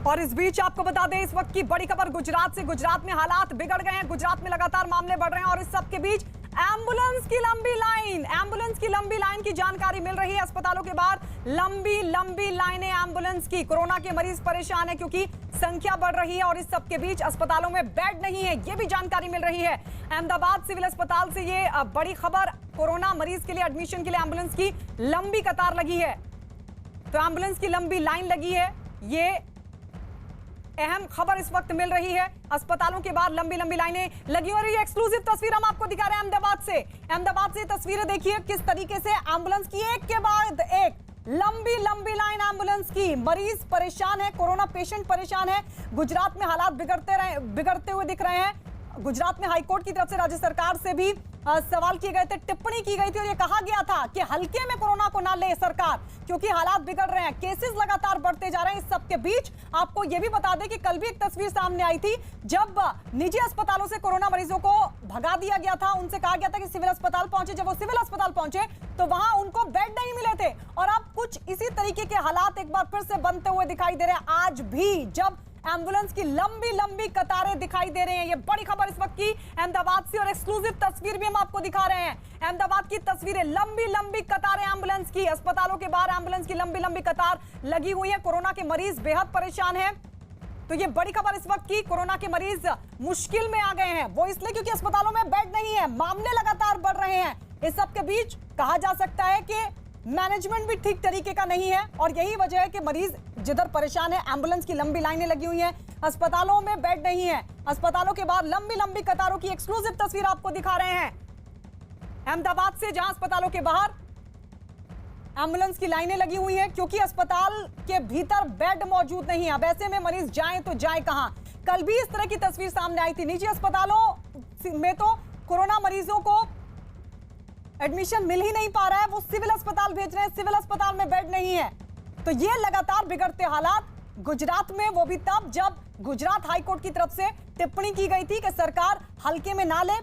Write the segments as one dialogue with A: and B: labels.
A: और इस बीच आपको बता दें इस वक्त की बड़ी खबर गुजरात से। गुजरात में हालात बिगड़ गए हैं, गुजरात में लगातार मामले बढ़ रहे हैं और इस सब के बीच एम्बुलेंस की लंबी लाइन की जानकारी मिल रही है। अस्पतालों के बाहर लंबी लाइनें एम्बुलेंस की। कोरोना के मरीज परेशान है क्योंकि संख्या बढ़ रही है और इस सब के बीच अस्पतालों में बेड नहीं है, ये भी जानकारी मिल रही है। अहमदाबाद सिविल अस्पताल से ये बड़ी खबर, कोरोना मरीज के लिए एडमिशन के लिए एम्बुलेंस की लंबी कतार लगी है। तो एम्बुलेंस की लंबी लाइन लगी है, ये अहम खबर इस वक्त मिल रही है। अस्पतालों के बाहर लंबी लाइनें लगी हो रही है। एक्सक्लूसिव तस्वीर हम आपको दिखा रहे हैं अहमदाबाद से तस्वीरें देखिए किस तरीके से एम्बुलेंस की एक के बाद एक लंबी लाइन एम्बुलेंस की। मरीज परेशान है, कोरोना पेशेंट परेशान है। गुजरात में हालात बिगड़ते हुए दिख रहे हैं। गुजरात में हाईकोर्ट की तरफ से राज्य सरकार से भी सवाल किए गए थे, टिप्पणी की गई थी और ये कहा गया था कि हल्के में कोरोना को ना ले सरकार, क्योंकि हालात बिगड़ रहे हैं, केसेस लगातार बढ़ते जा रहे हैं। इस सब के बीच आपको ये भी बता दें कि कल भी एक तस्वीर सामने आई थी जब निजी अस्पतालों से कोरोना मरीजों को भगा दिया गया था। उनसे कहा गया था कि सिविल अस्पताल पहुंचे। जब वो सिविल अस्पताल पहुंचे तो वहां उनको बेड नहीं मिले थे और अब कुछ इसी तरीके के हालात एक बार फिर से बनते हुए दिखाई दे रहे हैं। आज भी जब एम्बुलेंस की लंबी कतारें दिखाई दे रहे हैं। ये बड़ी खबर इस वक्त की अहमदाबाद से और एक्सक्लूसिव तस्वीर भी हम आपको दिखा रहे हैं। अहमदाबाद की तस्वीरें, लंबी कतारें एम्बुलेंस की। अस्पतालों के बाहर एम्बुलेंस की लंबी कतार लगी हुई है। कोरोना के मरीज बेहद परेशान हैं। तो ये बड़ी खबर इस वक्त की, कोरोना के मरीज मुश्किल में आ गए हैं। वो इसलिए क्योंकि अस्पतालों में बेड नहीं है, मामले लगातार बढ़ रहे हैं। इस सब के बीच कहा जा सकता है कि मैनेजमेंट भी ठीक तरीके का नहीं है और यही वजह है कि मरीज जिधर परेशान है। एम्बुलेंस की लंबी लाइनें लगी हुई हैं, अस्पतालों में बेड नहीं है। अस्पतालों के बाहर लंबी कतारों की एक्सक्लूसिव तस्वीर आपको दिखा रहे हैं अहमदाबाद से, जहां अस्पतालों के बाहर एम्बुलेंस की लाइनें लगी हुई हैं क्योंकि अस्पताल के भीतर बेड मौजूद नहीं है। अब ऐसे में मरीज जाएं तो जाएं कहां। कल भी इस तरह की तस्वीर सामने आई थी। निजी अस्पतालों में तो कोरोना मरीजों को एडमिशन मिल ही नहीं पा रहा है, वो सिविल अस्पताल भेज रहे हैं, सिविल अस्पताल में बेड नहीं है। तो ये लगातार बिगड़ते हालात गुजरात में, वो भी तब जब गुजरात हाईकोर्ट की तरफ से टिप्पणी की गई थी कि सरकार हल्के में ना ले,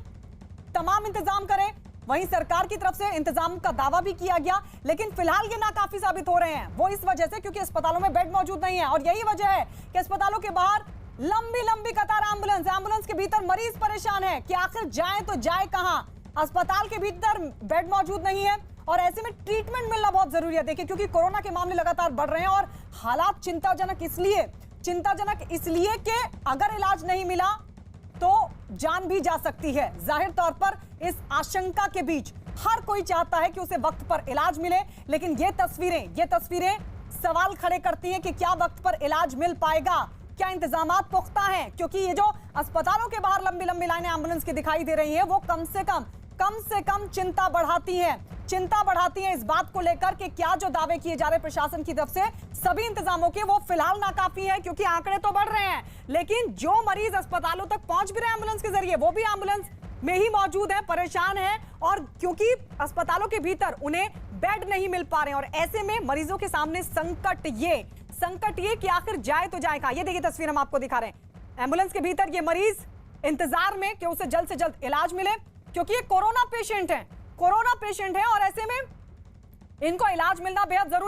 A: तमाम इंतजाम करे। वहीं सरकार की तरफ से इंतजाम का दावा भी किया गया, लेकिन फिलहाल ये नाकाफी साबित हो रहे हैं। वो इस वजह से क्योंकि अस्पतालों में बेड मौजूद नहीं है और यही वजह है कि अस्पतालों के बाहर लंबी कतार एम्बुलेंस के भीतर मरीज परेशान है कि आखिर जाए तो जाए कहां। अस्पताल के भीतर बेड मौजूद नहीं है और ऐसे में ट्रीटमेंट मिलना बहुत जरूरी है। देखिए क्योंकि कोरोना के मामले लगातार बढ़ रहे हैं और हालात चिंताजनक इसलिए कि अगर इलाज नहीं मिला तो जान भी जा सकती है। जाहिर तौर पर इस आशंका के बीच हर कोई चाहता है कि उसे वक्त पर इलाज मिले, लेकिन ये तस्वीरें सवाल खड़े करती हैं कि क्या वक्त पर इलाज मिल पाएगा, क्या इंतजामात पुख्ता हैं। क्योंकि ये जो अस्पतालों के बाहर लंबी लाइनें एम्बुलेंस की दिखाई दे रही हैं, वो कम से कम चिंता बढ़ाती हैं इस बात को लेकर कि क्या जो दावे किए जा रहे प्रशासन की तरफ से सभी इंतजामों के, वो फिलहाल नाकाफी है क्योंकि आंकड़े तो बढ़ रहे हैं, लेकिन जो मरीज अस्पतालों तक पहुंच भी रहे एम्बुलेंस के जरिए, वो भी एम्बुलेंस में ही मौजूद है, परेशान है और क्योंकि अस्पतालों के भीतर उन्हें बेड नहीं मिल पा रहे हैं। और ऐसे में मरीजों के सामने संकट ये कि आखिर जाए तो जाए कहां। ये देखिए तस्वीर हम आपको दिखा रहे हैं, एम्बुलेंस के भीतर ये मरीज इंतजार में कि उसे जल्द से जल्द इलाज मिले, क्योंकि ये कोरोना पेशेंट है और ऐसे में इनको इलाज मिलना बेहद जरूरी